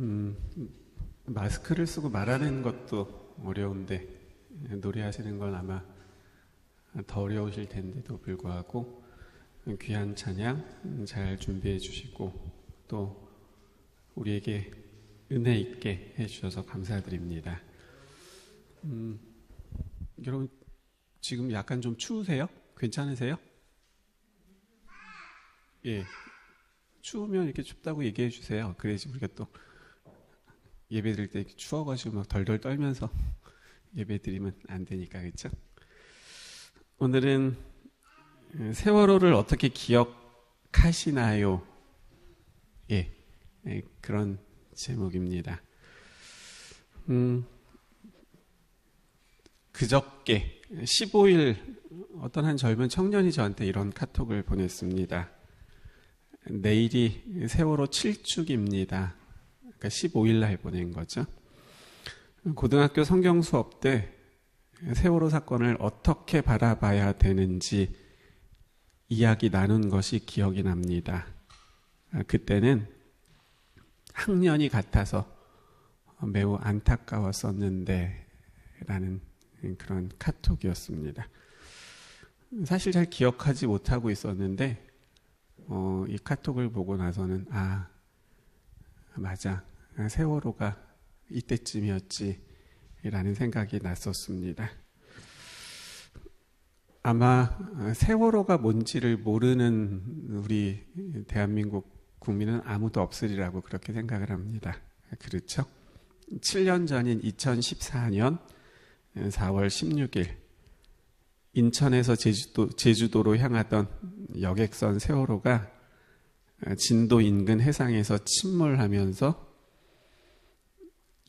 음, 마스크를 쓰고 말하는 것도 어려운데 노래하시는 건 아마 더 어려우실 텐데도 불구하고 귀한 찬양 잘 준비해 주시고 또 우리에게 은혜 있게 해주셔서 감사드립니다. 여러분 지금 약간 좀 추우세요? 괜찮으세요? 예, 추우면 이렇게 춥다고 얘기해 주세요. 그래야지 우리가 또 예배 드릴 때 추워가지고 막 덜덜 떨면서 예배 드리면 안 되니까, 그렇죠? 오늘은 세월호를 어떻게 기억하시나요? 예, 그런 제목입니다. 그저께 15일 어떤 한 젊은 청년이 저한테 이런 카톡을 보냈습니다. 내일이 세월호 7주기입니다. 그러니까 15일 날 보낸 거죠. 고등학교 성경 수업 때 세월호 사건을 어떻게 바라봐야 되는지 이야기 나눈 것이 기억이 납니다. 그때는 학년이 같아서 매우 안타까웠었는데 라는 그런 카톡이었습니다. 사실 잘 기억하지 못하고 있었는데 이 카톡을 보고 나서는 맞아, 세월호가 이때쯤이었지 라는 생각이 났었습니다. 아마 세월호가 뭔지를 모르는 우리 대한민국 국민은 아무도 없으리라고 그렇게 생각을 합니다. 그렇죠? 7년 전인 2014년 4월 16일 인천에서 제주도로 향하던 여객선 세월호가 진도 인근 해상에서 침몰하면서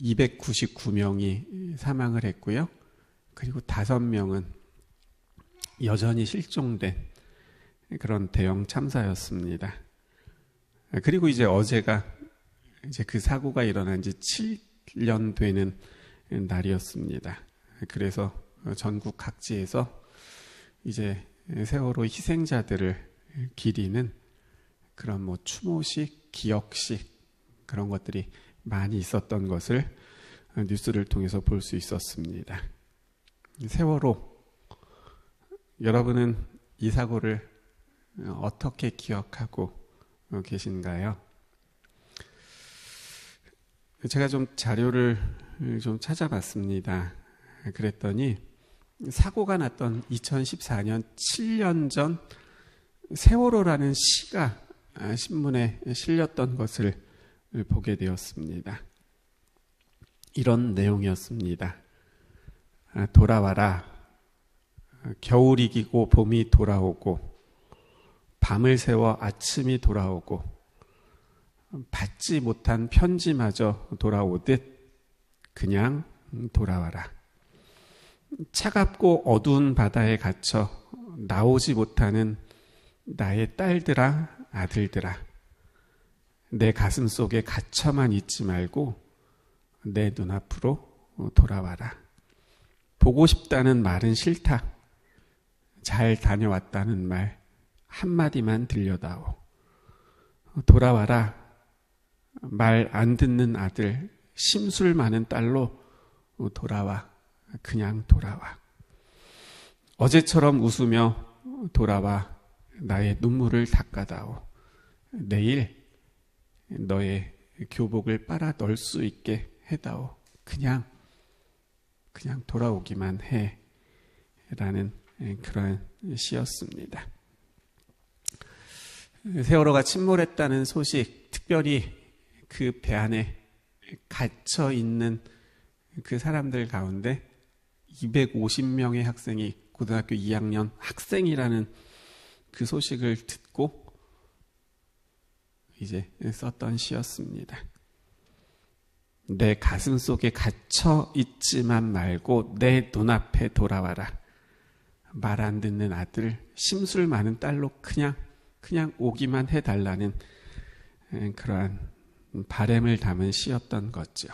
299명이 사망을 했고요. 그리고 5명은 여전히 실종된 그런 대형 참사였습니다. 그리고 이제 어제가 이제 그 사고가 일어난 지 7년 되는 날이었습니다. 그래서 전국 각지에서 이제 세월호 희생자들을 기리는 그런 추모식, 기억식 그런 것들이 많이 있었던 것을 뉴스를 통해서 볼 수 있었습니다. 세월호, 여러분은 이 사고를 어떻게 기억하고 계신가요? 제가 좀 자료를 좀 찾아봤습니다. 그랬더니 사고가 났던 2014년 7년 전 세월호라는 시가 신문에 실렸던 것을 보게 되었습니다. 이런 내용이었습니다. 돌아와라. 겨울이 이기고 봄이 돌아오고 밤을 새워 아침이 돌아오고 받지 못한 편지마저 돌아오듯 그냥 돌아와라. 차갑고 어두운 바다에 갇혀 나오지 못하는 나의 딸들아, 아들들아. 내 가슴 속에 갇혀만 있지 말고 내 눈앞으로 돌아와라. 보고 싶다는 말은 싫다. 잘 다녀왔다는 말 한마디만 들려다오. 돌아와라. 말 안 듣는 아들, 심술 많은 딸로 돌아와. 그냥 돌아와. 어제처럼 웃으며 돌아와. 나의 눈물을 닦아다오. 내일 너의 교복을 빨아 넣을 수 있게 해다오. 그냥 돌아오기만 해. 라는 그런 시였습니다. 세월호가 침몰했다는 소식, 특별히 그 배 안에 갇혀 있는 그 사람들 가운데 250명의 학생이 고등학교 2학년 학생이라는 그 소식을 듣고 이제 썼던 시였습니다. 내 가슴 속에 갇혀 있지만 말고 내 눈앞에 돌아와라. 말 안 듣는 아들, 심술 많은 딸로 그냥 오기만 해달라는 그러한 바람을 담은 시였던 거죠.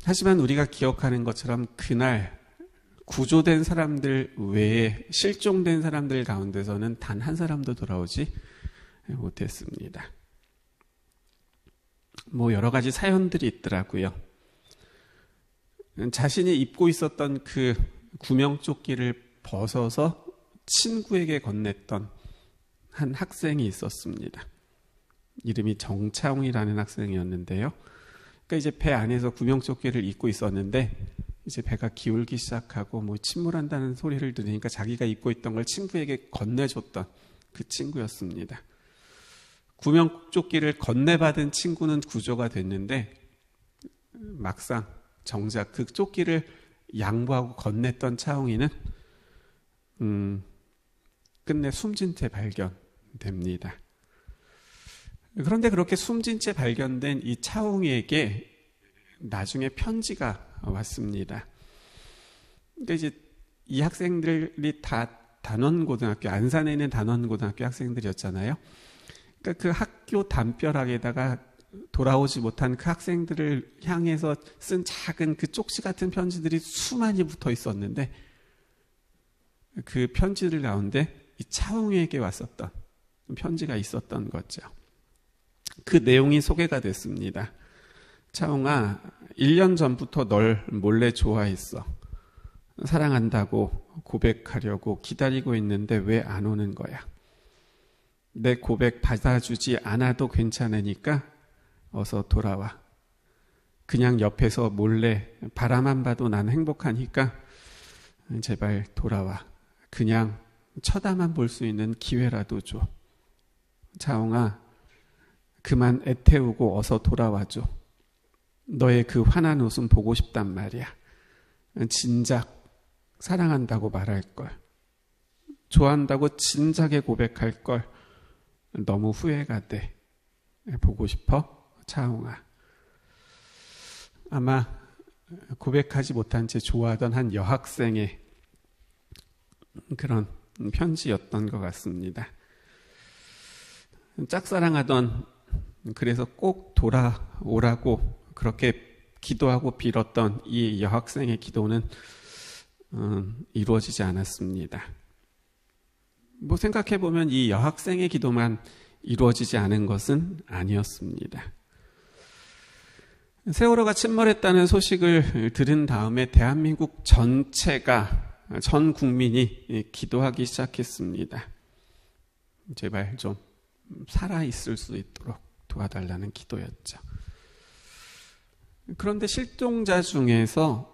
하지만 우리가 기억하는 것처럼 그날 구조된 사람들 외에 실종된 사람들 가운데서는 단 한 사람도 돌아오지 못했습니다. 뭐 여러 가지 사연들이 있더라고요. 자신이 입고 있었던 그 구명조끼를 벗어서 친구에게 건넸던 한 학생이 있었습니다. 이름이 정차웅이라는 학생이었는데요. 그러니까 이제 배 안에서 구명조끼를 입고 있었는데 이제 배가 기울기 시작하고 뭐 침몰한다는 소리를 들으니까 자기가 입고 있던 걸 친구에게 건네줬던 그 친구였습니다. 구명조끼를 건네받은 친구는 구조가 됐는데 막상 정작 그 조끼를 양보하고 건넸던 차웅이는 끝내 숨진 채 발견됩니다. 그런데 그렇게 숨진 채 발견된 이 차웅이에게 나중에 편지가 왔습니다. 그러니까 이제 이 학생들이 다 단원고등학교, 안산에 있는 단원고등학교 학생들이었잖아요. 그러니까 그 학교 담벼락에다가 돌아오지 못한 그 학생들을 향해서 쓴 작은 그 쪽지 같은 편지들이 수많이 붙어 있었는데 그 편지들 가운데 이 차웅이에게 왔었던 편지가 있었던 거죠. 그 내용이 소개가 됐습니다. 차웅아, 1년 전부터 널 몰래 좋아했어. 사랑한다고 고백하려고 기다리고 있는데 왜 안 오는 거야? 내 고백 받아주지 않아도 괜찮으니까 어서 돌아와. 그냥 옆에서 몰래 바라만 봐도 난 행복하니까 제발 돌아와. 그냥 쳐다만 볼 수 있는 기회라도 줘. 차웅아, 그만 애태우고 어서 돌아와줘. 너의 그 환한 웃음 보고 싶단 말이야. 진작 사랑한다고 말할걸. 좋아한다고 진작에 고백할걸. 너무 후회가 돼. 보고 싶어? 차웅아. 아마 고백하지 못한 채 좋아하던 한 여학생의 그런 편지였던 것 같습니다. 짝사랑하던, 그래서 꼭 돌아오라고 그렇게 기도하고 빌었던 이 여학생의 기도는 이루어지지 않았습니다. 뭐 생각해보면 이 여학생의 기도만 이루어지지 않은 것은 아니었습니다. 세월호가 침몰했다는 소식을 들은 다음에 대한민국 전체가, 전 국민이 기도하기 시작했습니다. 제발 좀 살아있을 수 있도록 도와달라는 기도였죠. 그런데 실종자 중에서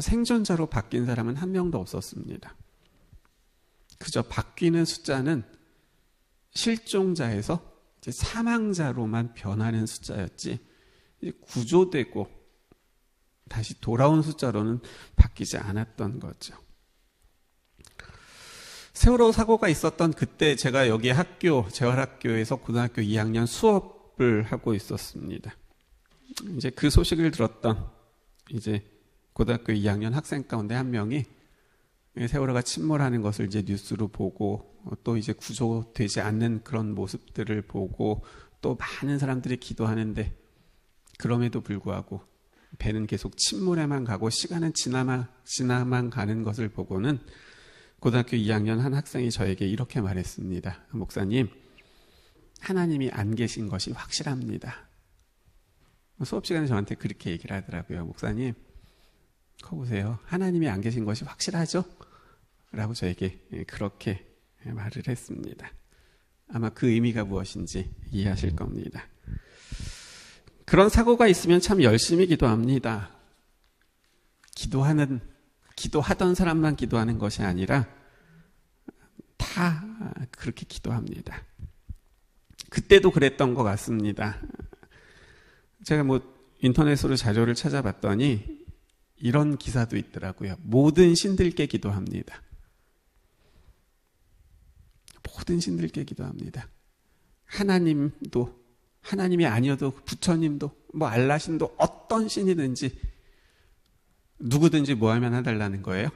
생존자로 바뀐 사람은 한 명도 없었습니다. 그저 바뀌는 숫자는 실종자에서 이제 사망자로만 변하는 숫자였지 구조되고 다시 돌아온 숫자로는 바뀌지 않았던 거죠. 세월호 사고가 있었던 그때 제가 여기 재활학교에서 고등학교 2학년 수업을 하고 있었습니다. 이제 그 소식을 들었던 이제 고등학교 2학년 학생 가운데 한 명이 세월호가 침몰하는 것을 이제 뉴스로 보고 또 이제 구조되지 않는 그런 모습들을 보고 또 많은 사람들이 기도하는데 그럼에도 불구하고 배는 계속 침몰에만 가고 시간은 지나만 가는 것을 보고는 고등학교 2학년 한 학생이 저에게 이렇게 말했습니다. 목사님, 하나님이 안 계신 것이 확실합니다. 수업 시간에 저한테 그렇게 얘기를 하더라고요. 목사님, 커보세요. 하나님이 안 계신 것이 확실하죠? 라고 저에게 그렇게 말을 했습니다. 아마 그 의미가 무엇인지 이해하실 겁니다. 그런 사고가 있으면 참 열심히 기도합니다. 기도하던 사람만 기도하는 것이 아니라 다 그렇게 기도합니다. 그때도 그랬던 것 같습니다. 제가 뭐 인터넷으로 자료를 찾아봤더니 이런 기사도 있더라고요. 모든 신들께 기도합니다. 모든 신들께 기도합니다. 하나님이 아니어도 부처님도 뭐 알라신도 어떤 신이든지 누구든지 뭐 하면 해달라는 거예요?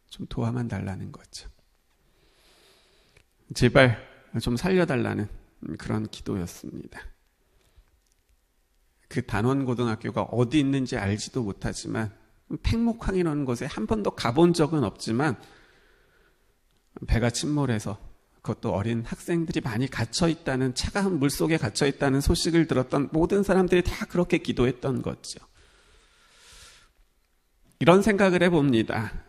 좀 도와만 달라는 거죠. 제발 좀 살려달라는 그런 기도였습니다. 그 단원고등학교가 어디 있는지 알지도 못하지만 팽목항이라는 곳에 한 번도 가본 적은 없지만 배가 침몰해서 그것도 어린 학생들이 많이 갇혀있다는, 차가운 물속에 갇혀있다는 소식을 들었던 모든 사람들이 다 그렇게 기도했던 거죠. 이런 생각을 해봅니다.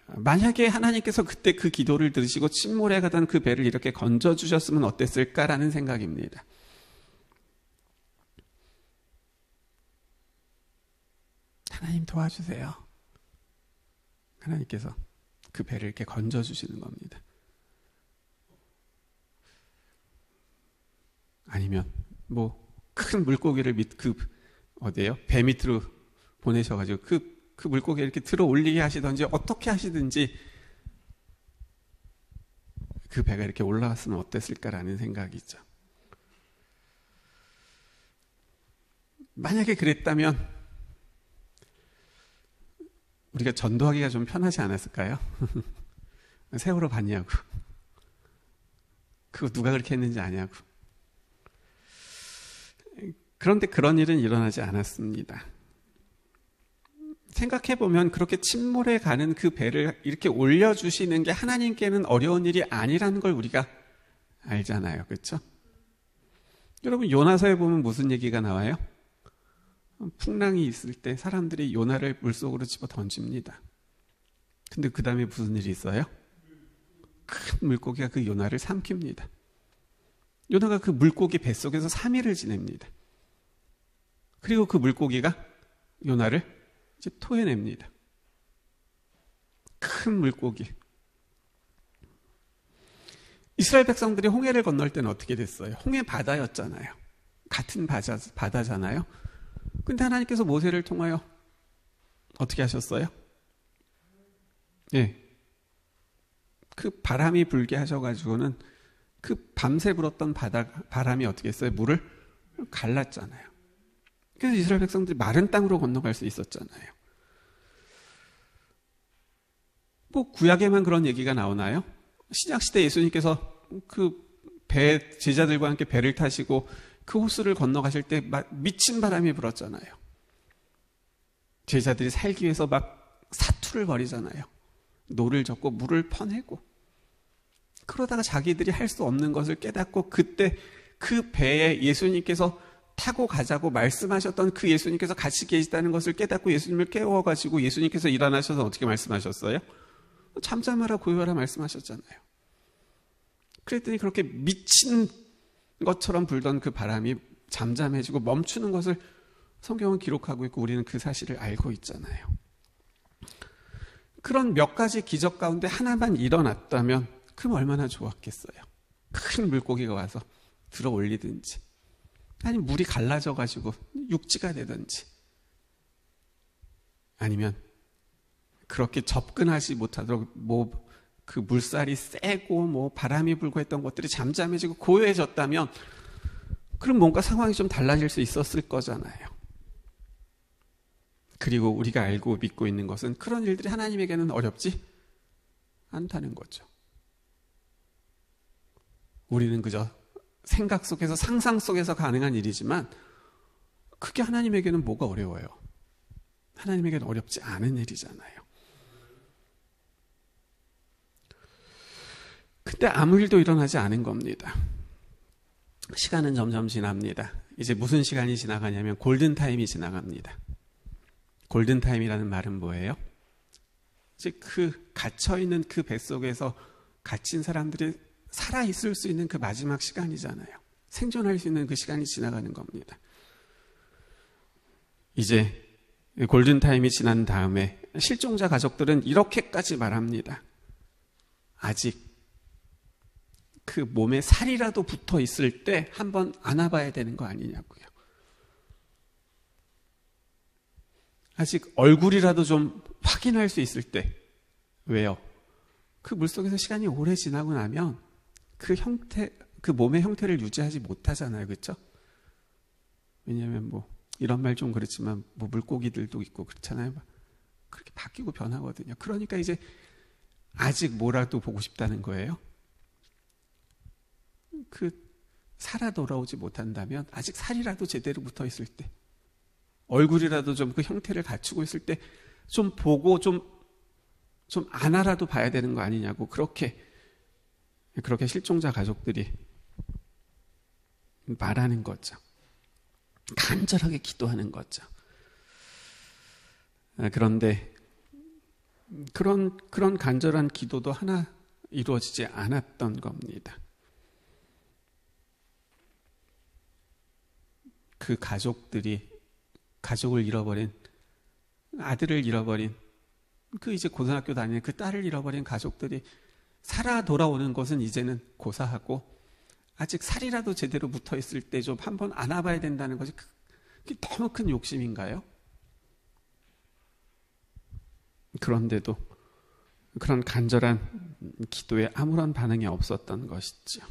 만약에 하나님께서 그때 그 기도를 들으시고 침몰해 가던 그 배를 이렇게 건져주셨으면 어땠을까라는 생각입니다. 하나님 도와주세요. 하나님께서 그 배를 이렇게 건져주시는 겁니다. 아니면 큰 물고기를 배 밑으로 보내셔가지고 그 물고기를 이렇게 들어 올리게 하시든지 어떻게 하시든지 그 배가 이렇게 올라왔으면 어땠을까라는 생각이죠. 만약에 그랬다면 우리가 전도하기가 좀 편하지 않았을까요? 세월호 봤냐고, 그거 누가 그렇게 했는지 아냐고. 그런데 그런 일은 일어나지 않았습니다. 생각해보면 그렇게 침몰해 가는 그 배를 이렇게 올려주시는 게 하나님께는 어려운 일이 아니라는 걸 우리가 알잖아요. 그렇죠? 여러분, 요나서에 보면 무슨 얘기가 나와요? 풍랑이 있을 때 사람들이 요나를 물속으로 집어 던집니다. 근데 그 다음에 무슨 일이 있어요? 큰 물고기가 그 요나를 삼킵니다. 요나가 그 물고기 뱃속에서 3일을 지냅니다. 그리고 그 물고기가 요나를 이제 토해냅니다. 큰 물고기. 이스라엘 백성들이 홍해를 건널 때는 어떻게 됐어요? 홍해 바다였잖아요. 같은 바다잖아요. 근데 하나님께서 모세를 통하여 어떻게 하셨어요? 예. 그 바람이 불게 하셔가지고는 그 밤새 불었던 바람이 어떻게 했어요? 물을 갈랐잖아요. 그래서 이스라엘 백성들이 마른 땅으로 건너갈 수 있었잖아요. 구약에만 그런 얘기가 나오나요? 신약시대 예수님께서 제자들과 함께 배를 타시고 그 호수를 건너가실 때 미친 바람이 불었잖아요. 제자들이 살기 위해서 막 사투를 벌이잖아요. 노를 젓고 물을 퍼내고. 그러다가 자기들이 할 수 없는 것을 깨닫고 그때 그 배에 예수님께서 타고 가자고 말씀하셨던 그 예수님께서 같이 계시다는 것을 깨닫고 예수님을 깨워가지고 예수님께서 일어나셔서 어떻게 말씀하셨어요? 잠잠하라 고요하라 말씀하셨잖아요. 그랬더니 그렇게 미친 것처럼 불던 그 바람이 잠잠해지고 멈추는 것을 성경은 기록하고 있고 우리는 그 사실을 알고 있잖아요. 그런 몇 가지 기적 가운데 하나만 일어났다면 그럼 얼마나 좋았겠어요. 큰 물고기가 와서 들어 올리든지 아니 물이 갈라져 가지고 육지가 되든지 아니면 그렇게 접근하지 못하도록 그 물살이 세고 바람이 불고 했던 것들이 잠잠해지고 고요해졌다면 그럼 뭔가 상황이 좀 달라질 수 있었을 거잖아요. 그리고 우리가 알고 믿고 있는 것은 그런 일들이 하나님에게는 어렵지 않다는 거죠. 우리는 그저 생각 속에서 상상 속에서 가능한 일이지만 그게 하나님에게는 뭐가 어려워요? 하나님에게는 어렵지 않은 일이잖아요. 근데 아무 일도 일어나지 않은 겁니다. 시간은 점점 지납니다. 이제 무슨 시간이 지나가냐면 골든타임이 지나갑니다. 골든타임이라는 말은 뭐예요? 이제 갇혀있는 그 뱃속에서 갇힌 사람들이 살아있을 수 있는 그 마지막 시간이잖아요. 생존할 수 있는 그 시간이 지나가는 겁니다. 이제 골든타임이 지난 다음에 실종자 가족들은 이렇게까지 말합니다. 아직 그 몸에 살이라도 붙어 있을 때 한번 안아봐야 되는 거 아니냐고요. 아직 얼굴이라도 좀 확인할 수 있을 때. 왜요? 그 물속에서 시간이 오래 지나고 나면 그 몸의 형태를 유지하지 못하잖아요. 그렇죠? 왜냐하면 이런 말 좀 그렇지만 물고기들도 있고 그렇잖아요. 그렇게 바뀌고 변하거든요. 그러니까 이제 아직 뭐라도 보고 싶다는 거예요. 살아 돌아오지 못한다면 아직 살이라도 제대로 붙어 있을 때, 얼굴이라도 좀 그 형태를 갖추고 있을 때 좀 보고 좀 안아라도 봐야 되는 거 아니냐고 그렇게 그렇게 실종자 가족들이 말하는 거죠. 간절하게 기도하는 거죠. 그런데 그런 간절한 기도도 하나 이루어지지 않았던 겁니다. 그 가족들이 가족을 잃어버린, 아들을 잃어버린, 그 이제 고등학교 다니는 그 딸을 잃어버린 가족들이 살아 돌아오는 것은 이제는 고사하고, 아직 살이라도 제대로 붙어 있을 때 좀 한번 안아봐야 된다는 것이 그게 너무 큰 욕심인가요? 그런데도 그런 간절한 기도에 아무런 반응이 없었던 것이죠.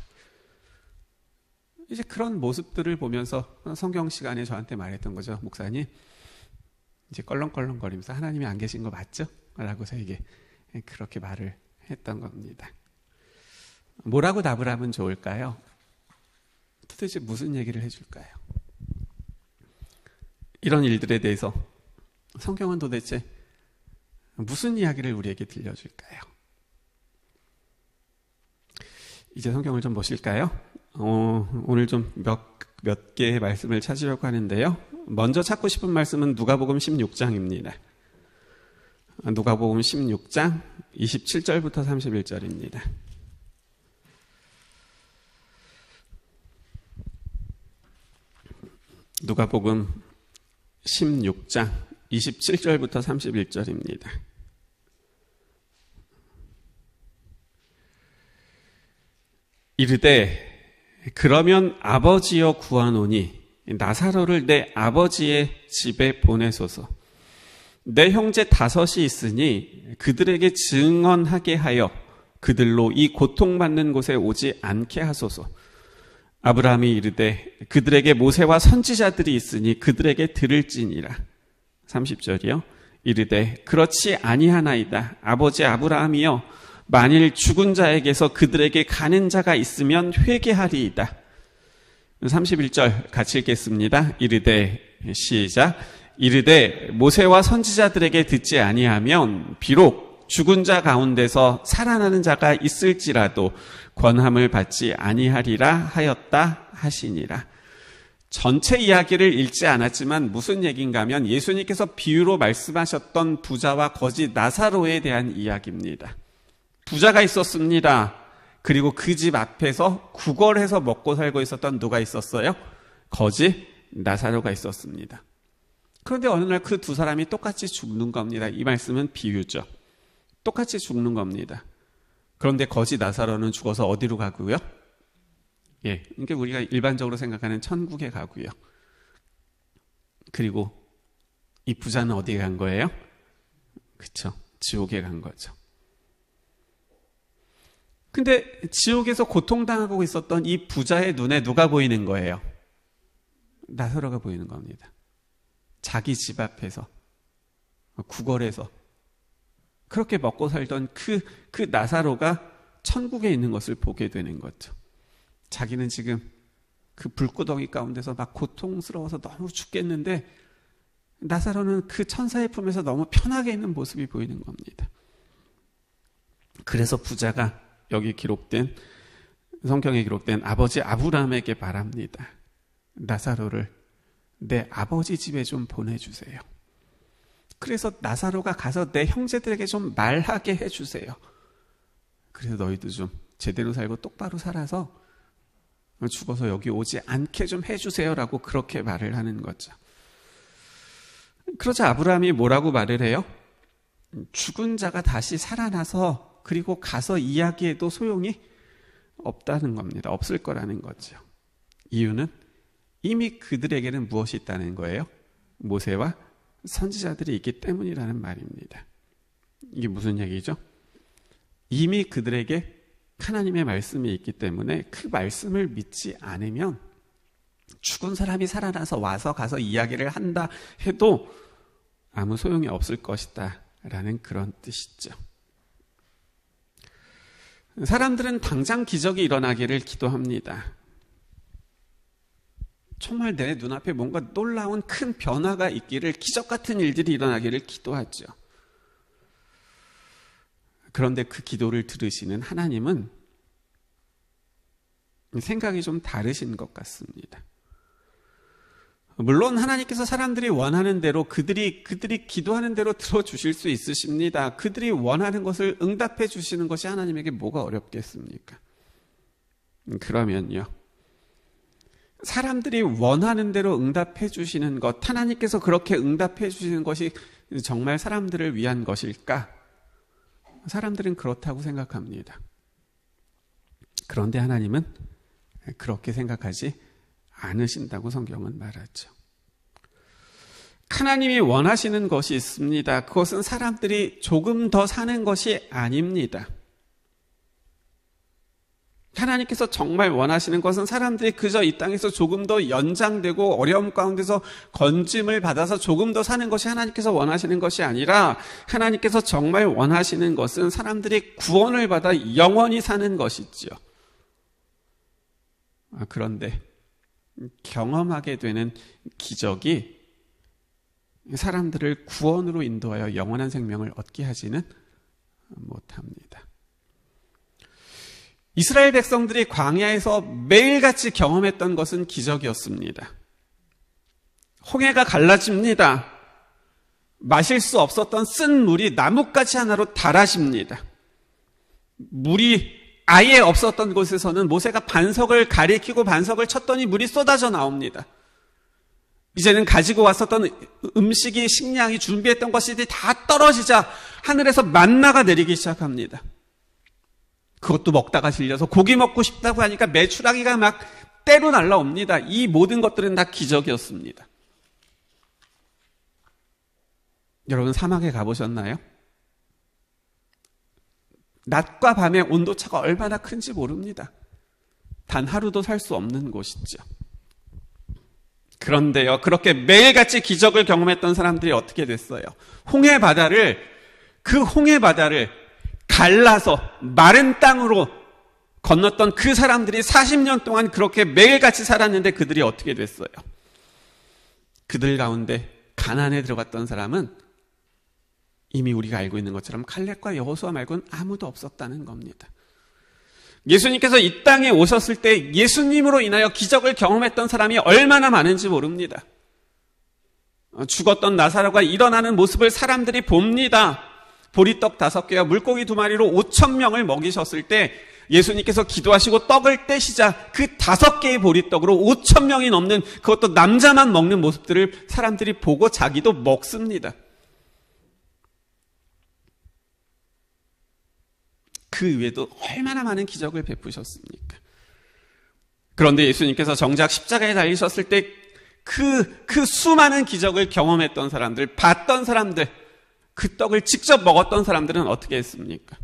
이제 그런 모습들을 보면서 성경 시간에 저한테 말했던 거죠. 목사님, 이제 껄렁껄렁거리면서 하나님이 안 계신 거 맞죠? 라고 저에게 그렇게 말을 했던 겁니다. 뭐라고 답을 하면 좋을까요? 도대체 무슨 얘기를 해줄까요? 이런 일들에 대해서 성경은 도대체 무슨 이야기를 우리에게 들려줄까요? 이제 성경을 좀 보실까요? 오늘 좀 몇 개의 말씀을 찾으려고 하는데요. 먼저 찾고 싶은 말씀은 누가복음 16장입니다. 누가복음 16장 27절부터 31절입니다. 누가복음 16장 27절부터 31절입니다. 이르되 그러면 아버지여 구하노니 나사로를 내 아버지의 집에 보내소서. 내 형제 5이 있으니 그들에게 증언하게 하여 그들로 이 고통받는 곳에 오지 않게 하소서. 아브라함이 이르되 그들에게 모세와 선지자들이 있으니 그들에게 들을지니라. 30절이요. 이르되 그렇지 아니하나이다. 아버지 아브라함이여 만일 죽은 자에게서 그들에게 가는 자가 있으면 회개하리이다. 31절 같이 읽겠습니다. 이르되 시작. 이르되 모세와 선지자들에게 듣지 아니하면 비록 죽은 자 가운데서 살아나는 자가 있을지라도 권함을 받지 아니하리라 하였다 하시니라. 전체 이야기를 읽지 않았지만 무슨 얘기인가 하면 예수님께서 비유로 말씀하셨던 부자와 거지 나사로에 대한 이야기입니다. 부자가 있었습니다. 그리고 그 집 앞에서 구걸해서 먹고 살고 있었던 누가 있었어요? 거지 나사로가 있었습니다. 그런데 어느 날 그 두 사람이 똑같이 죽는 겁니다. 이 말씀은 비유죠. 똑같이 죽는 겁니다. 그런데 거지 나사로는 죽어서 어디로 가고요? 예, 그러니까 우리가 일반적으로 생각하는 천국에 가고요. 그리고 이 부자는 어디에 간 거예요? 그렇죠. 지옥에 간 거죠. 근데 지옥에서 고통당하고 있었던 이 부자의 눈에 누가 보이는 거예요? 나사로가 보이는 겁니다. 자기 집 앞에서 구걸해서 그렇게 먹고 살던 그 나사로가 천국에 있는 것을 보게 되는 거죠. 자기는 지금 그 불구덩이 가운데서 막 고통스러워서 너무 죽겠는데 나사로는 그 천사의 품에서 너무 편하게 있는 모습이 보이는 겁니다. 그래서 부자가 여기 기록된 성경에 기록된 아버지 아브라함에게 말합니다. 나사로를 내 아버지 집에 좀 보내주세요. 그래서 나사로가 가서 내 형제들에게 좀 말하게 해주세요. 그래서 너희도 좀 제대로 살고 똑바로 살아서 죽어서 여기 오지 않게 좀 해주세요라고 그렇게 말을 하는 거죠. 그러자 아브라함이 뭐라고 말을 해요? 죽은 자가 다시 살아나서 그리고 가서 이야기해도 소용이 없다는 겁니다. 없을 거라는 거죠. 이유는 이미 그들에게는 무엇이 있다는 거예요? 모세와 선지자들이 있기 때문이라는 말입니다. 이게 무슨 얘기죠? 이미 그들에게 하나님의 말씀이 있기 때문에 그 말씀을 믿지 않으면 죽은 사람이 살아나서 와서 가서 이야기를 한다 해도 아무 소용이 없을 것이다 라는 그런 뜻이죠. 사람들은 당장 기적이 일어나기를 기도합니다. 정말 내 눈앞에 뭔가 놀라운 큰 변화가 있기를, 기적 같은 일들이 일어나기를 기도하죠. 그런데 그 기도를 들으시는 하나님은 생각이 좀 다르신 것 같습니다. 물론 하나님께서 사람들이 원하는 대로 그들이 기도하는 대로 들어주실 수 있으십니다. 그들이 원하는 것을 응답해 주시는 것이 하나님에게 뭐가 어렵겠습니까? 그러면요, 사람들이 원하는 대로 응답해 주시는 것, 하나님께서 그렇게 응답해 주시는 것이 정말 사람들을 위한 것일까? 사람들은 그렇다고 생각합니다. 그런데 하나님은 그렇게 생각하지 않으신다고 성경은 말하죠. 하나님이 원하시는 것이 있습니다. 그것은 사람들이 조금 더 사는 것이 아닙니다. 하나님께서 정말 원하시는 것은 사람들이 그저 이 땅에서 조금 더 연장되고 어려움 가운데서 건짐을 받아서 조금 더 사는 것이 하나님께서 원하시는 것이 아니라, 하나님께서 정말 원하시는 것은 사람들이 구원을 받아 영원히 사는 것이지요. 그런데 경험하게 되는 기적이 사람들을 구원으로 인도하여 영원한 생명을 얻게 하지는 못합니다. 이스라엘 백성들이 광야에서 매일같이 경험했던 것은 기적이었습니다. 홍해가 갈라집니다. 마실 수 없었던 쓴 물이 나뭇가지 하나로 달아집니다. 물이 아예 없었던 곳에서는 모세가 반석을 가리키고 반석을 쳤더니 물이 쏟아져 나옵니다. 이제는 가지고 왔었던 음식이, 식량이, 준비했던 것이 다 떨어지자 하늘에서 만나가 내리기 시작합니다. 그것도 먹다가 질려서 고기 먹고 싶다고 하니까 메추라기가 막 때로 날라옵니다. 이 모든 것들은 다 기적이었습니다. 여러분, 사막에 가보셨나요? 낮과 밤의 온도차가 얼마나 큰지 모릅니다. 단 하루도 살 수 없는 곳이죠. 그런데요, 그렇게 매일같이 기적을 경험했던 사람들이 어떻게 됐어요? 그 홍해 바다를 갈라서 마른 땅으로 건넜던 그 사람들이 40년 동안 그렇게 매일같이 살았는데 그들이 어떻게 됐어요? 그들 가운데 가나안에 들어갔던 사람은 이미 우리가 알고 있는 것처럼 칼렙과 여호수아 말고는 아무도 없었다는 겁니다. 예수님께서 이 땅에 오셨을 때 예수님으로 인하여 기적을 경험했던 사람이 얼마나 많은지 모릅니다. 죽었던 나사로가 일어나는 모습을 사람들이 봅니다. 보리떡 5개와 물고기 2마리로 5,000명을 먹이셨을 때 예수님께서 기도하시고 떡을 떼시자 그 5개의 보리떡으로 5,000명이 넘는, 그것도 남자만 먹는 모습들을 사람들이 보고 자기도 먹습니다. 그 외에도 얼마나 많은 기적을 베푸셨습니까? 그런데 예수님께서 정작 십자가에 달리셨을 때 그 수많은 기적을 경험했던 사람들, 봤던 사람들, 그 떡을 직접 먹었던 사람들은 어떻게 했습니까?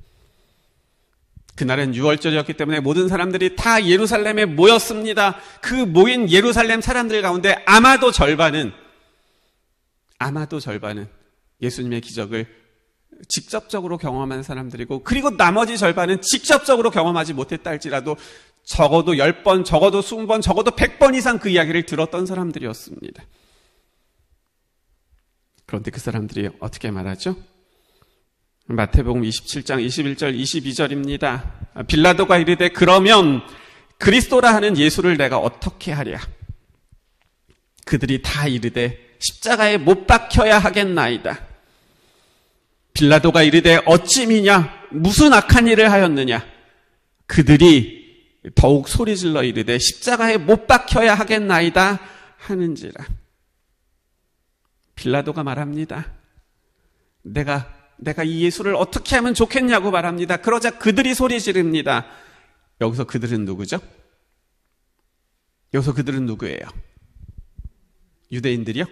그날은 6월절이었기 때문에 모든 사람들이 다 예루살렘에 모였습니다. 그 모인 예루살렘 사람들 가운데 아마도 절반은 예수님의 기적을 직접적으로 경험한 사람들이고, 그리고 나머지 절반은 직접적으로 경험하지 못했다 할지라도 적어도 10번, 적어도 20번, 적어도 100번 이상 그 이야기를 들었던 사람들이었습니다. 그런데 그 사람들이 어떻게 말하죠? 마태복음 27장 21절 22절입니다. 빌라도가 이르되 그러면 그리스도라 하는 예수를 내가 어떻게 하랴? 그들이 다 이르되 십자가에 못 박혀야 하겠나이다. 빌라도가 이르되 어찌 미냐? 무슨 악한 일을 하였느냐? 그들이 더욱 소리질러 이르되 십자가에 못 박혀야 하겠나이다 하는지라. 빌라도가 말합니다. 내가 이 예수를 어떻게 하면 좋겠냐고 말합니다. 그러자 그들이 소리 지릅니다. 여기서 그들은 누구죠? 여기서 그들은 누구예요? 유대인들이요?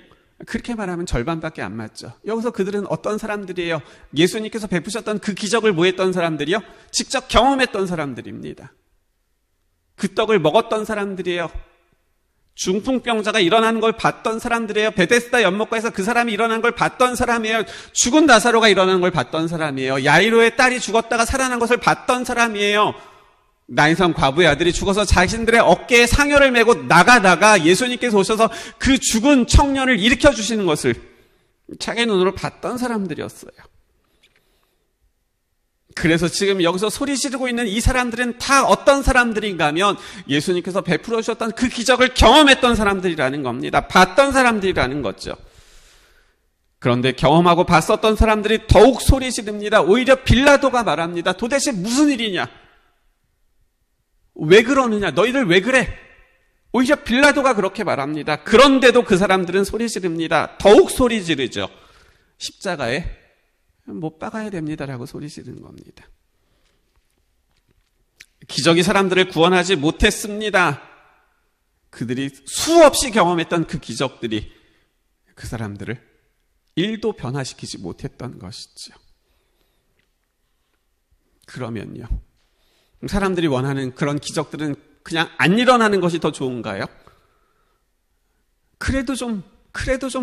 그렇게 말하면 절반밖에 안 맞죠. 여기서 그들은 어떤 사람들이에요? 예수님께서 베푸셨던 그 기적을 뭐 했던 사람들이요? 직접 경험했던 사람들입니다. 그 떡을 먹었던 사람들이에요. 중풍병자가 일어나는 걸 봤던 사람들이에요. 베데스다 연못가에서 그 사람이 일어나는 걸 봤던 사람이에요. 죽은 나사로가 일어나는 걸 봤던 사람이에요. 야이로의 딸이 죽었다가 살아난 것을 봤던 사람이에요. 나인성 과부의 아들이 죽어서 자신들의 어깨에 상여를 메고 나가다가 예수님께서 오셔서 그 죽은 청년을 일으켜주시는 것을 자기 눈으로 봤던 사람들이었어요. 그래서 지금 여기서 소리 지르고 있는 이 사람들은 다 어떤 사람들인가 하면 예수님께서 베풀어 주셨던 그 기적을 경험했던 사람들이라는 겁니다. 봤던 사람들이라는 거죠. 그런데 경험하고 봤었던 사람들이 더욱 소리 지릅니다. 오히려 빌라도가 말합니다. 도대체 무슨 일이냐? 왜 그러느냐? 너희들 왜 그래? 오히려 빌라도가 그렇게 말합니다. 그런데도 그 사람들은 소리 지릅니다. 더욱 소리 지르죠. 십자가에 못 박아야 됩니다라고 소리 지르는 겁니다. 기적이 사람들을 구원하지 못했습니다. 그들이 수없이 경험했던 그 기적들이 그 사람들을 1도 변화시키지 못했던 것이죠. 그러면요, 사람들이 원하는 그런 기적들은 그냥 안 일어나는 것이 더 좋은가요? 그래도 좀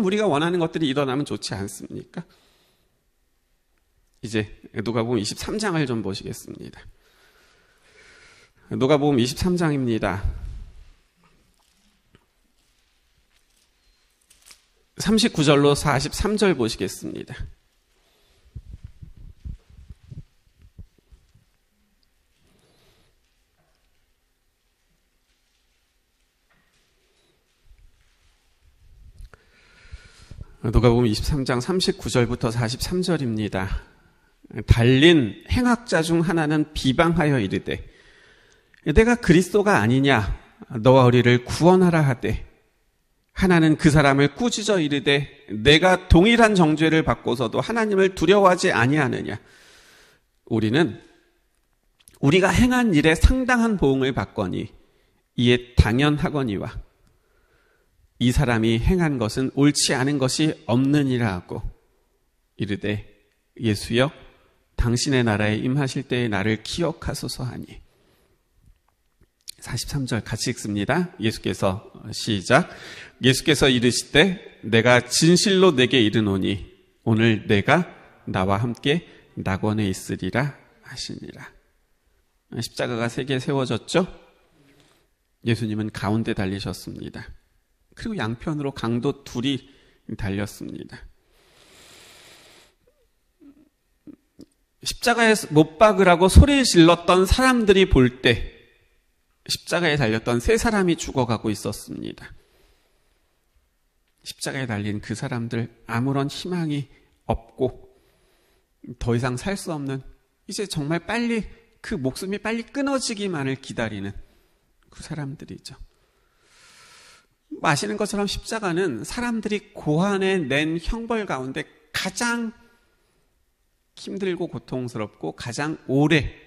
우리가 원하는 것들이 일어나면 좋지 않습니까? 이제 누가복음 23장을 좀 보시겠습니다. 누가복음 23장입니다. 39절로 43절 보시겠습니다. 누가복음 23장 39절부터 43절입니다. 달린 행악자 중 하나는 비방하여 이르되 내가 그리스도가 아니냐 너와 우리를 구원하라 하되 하나는 그 사람을 꾸짖어 이르되 내가 동일한 정죄를 받고서도 하나님을 두려워하지 아니하느냐. 우리는 우리가 행한 일에 상당한 보응을 받거니 이에 당연하거니와 이 사람이 행한 것은 옳지 않은 것이 없느니라 하고 이르되 예수여 당신의 나라에 임하실 때에 나를 기억하소서 하니. 43절 같이 읽습니다. 예수께서 시작. 예수께서 이르시되 내가 진실로 내게 이르노니 오늘 내가 나와 함께 낙원에 있으리라 하시니라. 십자가가 3개 세워졌죠? 예수님은 가운데 달리셨습니다. 그리고 양편으로 강도 2이 달렸습니다. 십자가에 못 박으라고 소리를 질렀던 사람들이 볼 때 십자가에 달렸던 3사람이 죽어가고 있었습니다. 십자가에 달린 그 사람들 아무런 희망이 없고 더 이상 살 수 없는, 이제 정말 빨리 그 목숨이 빨리 끊어지기만을 기다리는 그 사람들이죠. 아시는 것처럼 십자가는 사람들이 고안해 낸 형벌 가운데 가장 힘들고 고통스럽고 가장 오래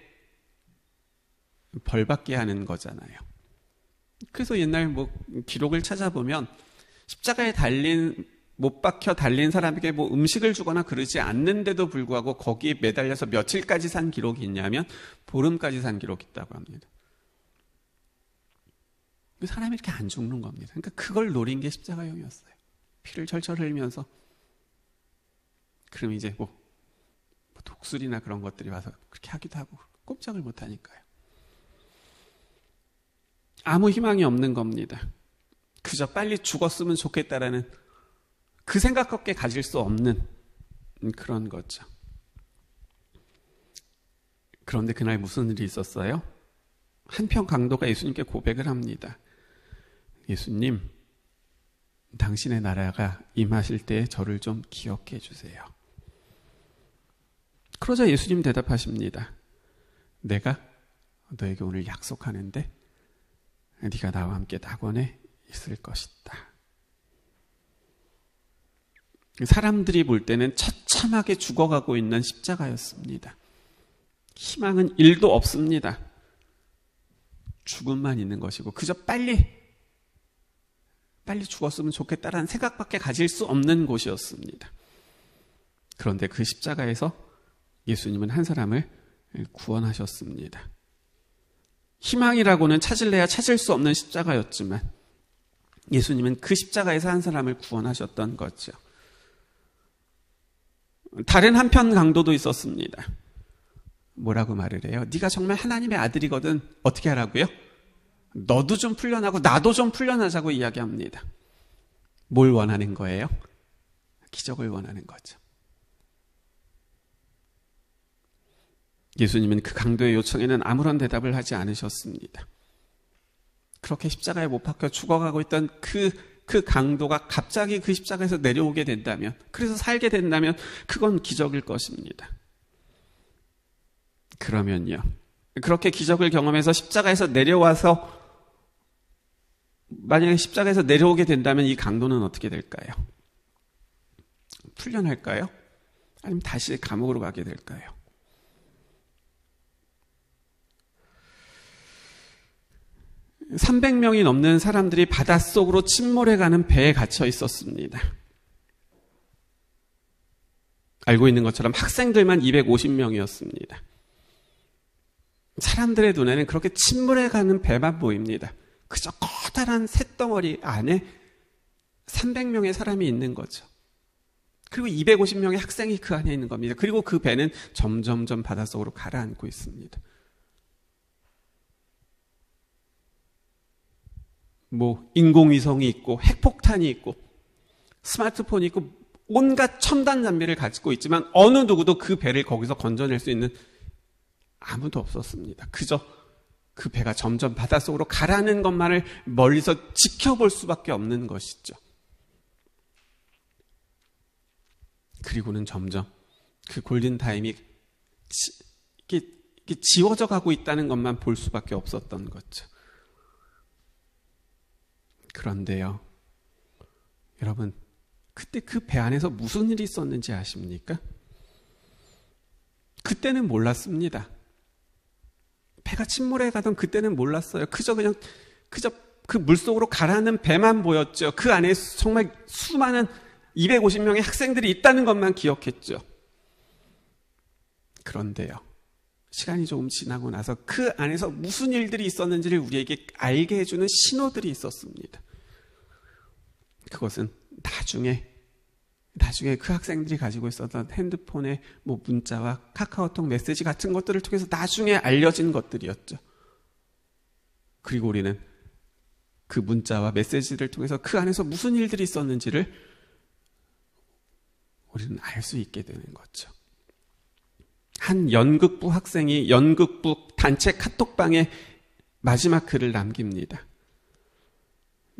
벌받게 하는 거잖아요. 그래서 옛날 기록을 찾아보면 십자가에 못 박혀 달린 사람에게 음식을 주거나 그러지 않는데도 불구하고 거기에 매달려서 며칠까지 산 기록이 있냐면 보름까지 산 기록이 있다고 합니다. 사람이 이렇게 안 죽는 겁니다. 그러니까 그걸 노린 게 십자가형이었어요. 피를 철철 흘리면서. 그럼 이제 독수리나 그런 것들이 와서 그렇게 하기도 하고 꼼짝을 못 하니까요. 아무 희망이 없는 겁니다. 그저 빨리 죽었으면 좋겠다라는 그 생각밖에 가질 수 없는 그런 거죠. 그런데 그날 무슨 일이 있었어요? 한편 강도가 예수님께 고백을 합니다. 예수님, 당신의 나라가 임하실 때 저를 좀 기억해 주세요. 그러자 예수님 대답하십니다. 내가 너에게 오늘 약속하는데 네가 나와 함께 낙원에 있을 것이다. 사람들이 볼 때는 처참하게 죽어가고 있는 십자가였습니다. 희망은 1도 없습니다. 죽음만 있는 것이고 그저 빨리 죽었으면 좋겠다라는 생각밖에 가질 수 없는 곳이었습니다. 그런데 그 십자가에서 예수님은 한 사람을 구원하셨습니다. 희망이라고는 찾을래야 찾을 수 없는 십자가였지만 예수님은 그 십자가에서 한 사람을 구원하셨던 거죠. 다른 한편 강도도 있었습니다. 뭐라고 말을 해요? 네가 정말 하나님의 아들이거든 어떻게 하라고요? 너도 좀 풀려나고 나도 좀 풀려나자고 이야기합니다. 뭘 원하는 거예요? 기적을 원하는 거죠. 예수님은 그 강도의 요청에는 아무런 대답을 하지 않으셨습니다. 그렇게 십자가에 못 박혀 죽어가고 있던 그 강도가 갑자기 그 십자가에서 내려오게 된다면, 그래서 살게 된다면 그건 기적일 것입니다. 그러면요, 그렇게 기적을 경험해서 십자가에서 내려와서 만약에 십자가에서 내려오게 된다면 이 강도는 어떻게 될까요? 풀려날까요? 아니면 다시 감옥으로 가게 될까요? (300명이) 넘는 사람들이 바닷속으로 침몰해가는 배에 갇혀 있었습니다. 알고 있는 것처럼 학생들만 250명이었습니다. 사람들의 눈에는 그렇게 침몰해가는 배만 보입니다. 그저 커다란 쇳덩어리 안에 300명의 사람이 있는 거죠. 그리고 250명의 학생이 그 안에 있는 겁니다. 그리고 그 배는 점점점 바닷속으로 가라앉고 있습니다. 인공위성이 있고 핵폭탄이 있고 스마트폰이 있고 온갖 첨단 장비를 가지고 있지만 어느 누구도 그 배를 거기서 건져낼 수 있는 아무도 없었습니다. 그저 그 배가 점점 바닷속으로 가라는 것만을 멀리서 지켜볼 수밖에 없는 것이죠. 그리고는 점점 그 골든타임이 이게 지워져 가고 있다는 것만 볼 수밖에 없었던 거죠. 그런데요, 여러분, 그때 그 배 안에서 무슨 일이 있었는지 아십니까? 그때는 몰랐습니다. 배가 침몰해 가던 그때는 몰랐어요. 그저 그 물속으로 가라는 배만 보였죠. 그 안에 정말 수많은 250명의 학생들이 있다는 것만 기억했죠. 그런데요, 시간이 조금 지나고 나서 그 안에서 무슨 일들이 있었는지를 우리에게 알게 해주는 신호들이 있었습니다. 그것은 나중에 그 학생들이 가지고 있었던 핸드폰의 문자와 카카오톡 메시지 같은 것들을 통해서 나중에 알려진 것들이었죠. 그리고 우리는 그 문자와 메시지를 통해서 그 안에서 무슨 일들이 있었는지를 우리는 알 수 있게 되는 거죠. 한 연극부 학생이 연극부 단체 카톡방에 마지막 글을 남깁니다.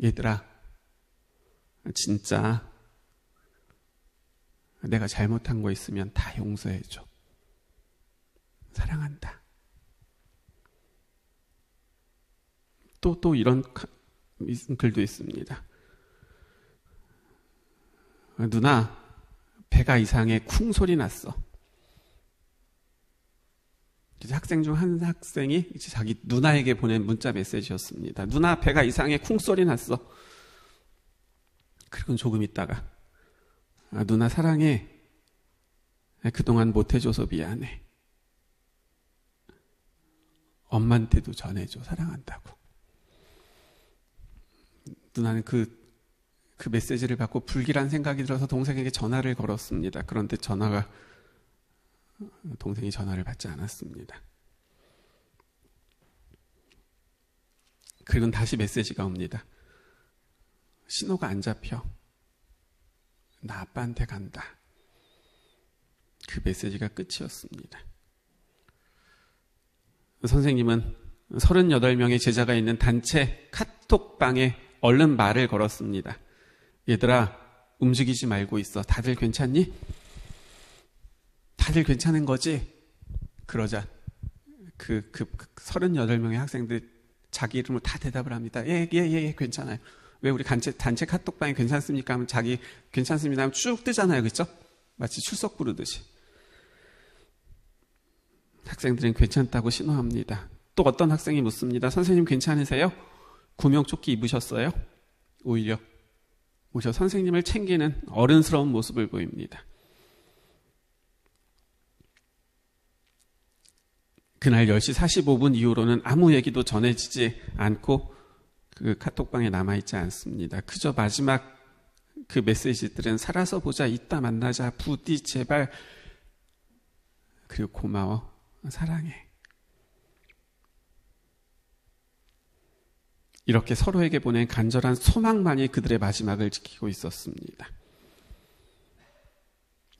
얘들아, 진짜 내가 잘못한 거 있으면 다 용서해줘. 사랑한다. 또 이런 글도 있습니다. 누나, 배가 이상해. 쿵 소리 났어. 학생 중 한 학생이 자기 누나에게 보낸 문자 메시지였습니다. 누나, 배가 이상해. 쿵 소리 났어. 그리고 조금 있다가, 누나 사랑해. 그동안 못해줘서 미안해. 엄마한테도 전해줘. 사랑한다고. 누나는 그 메시지를 받고 불길한 생각이 들어서 동생에게 전화를 걸었습니다. 그런데 동생이 전화를 받지 않았습니다. 그리고 다시 메시지가 옵니다. 신호가 안 잡혀. 나 아빠한테 간다. 그 메시지가 끝이었습니다. 선생님은 38명의 제자가 있는 단체 카톡방에 얼른 말을 걸었습니다. 얘들아, 움직이지 말고 있어. 다들 괜찮니? 다들 괜찮은 거지? 그러자 그 38명의 학생들 자기 이름으로 다 대답을 합니다. 예, 괜찮아요. 왜 우리 단체 카톡방에 괜찮습니까? 하면 자기 괜찮습니다 하면 쭉 뜨잖아요. 그렇죠? 마치 출석 부르듯이. 학생들은 괜찮다고 신호합니다. 또 어떤 학생이 묻습니다. 선생님 괜찮으세요? 구명조끼 입으셨어요? 오히려 선생님을 챙기는 어른스러운 모습을 보입니다. 그날 10시 45분 이후로는 아무 얘기도 전해지지 않고 그 카톡방에 남아있지 않습니다. 그저 마지막 그 메시지들은 살아서 보자, 이따 만나자, 부디 제발, 그리고 고마워, 사랑해. 이렇게 서로에게 보낸 간절한 소망만이 그들의 마지막을 지키고 있었습니다.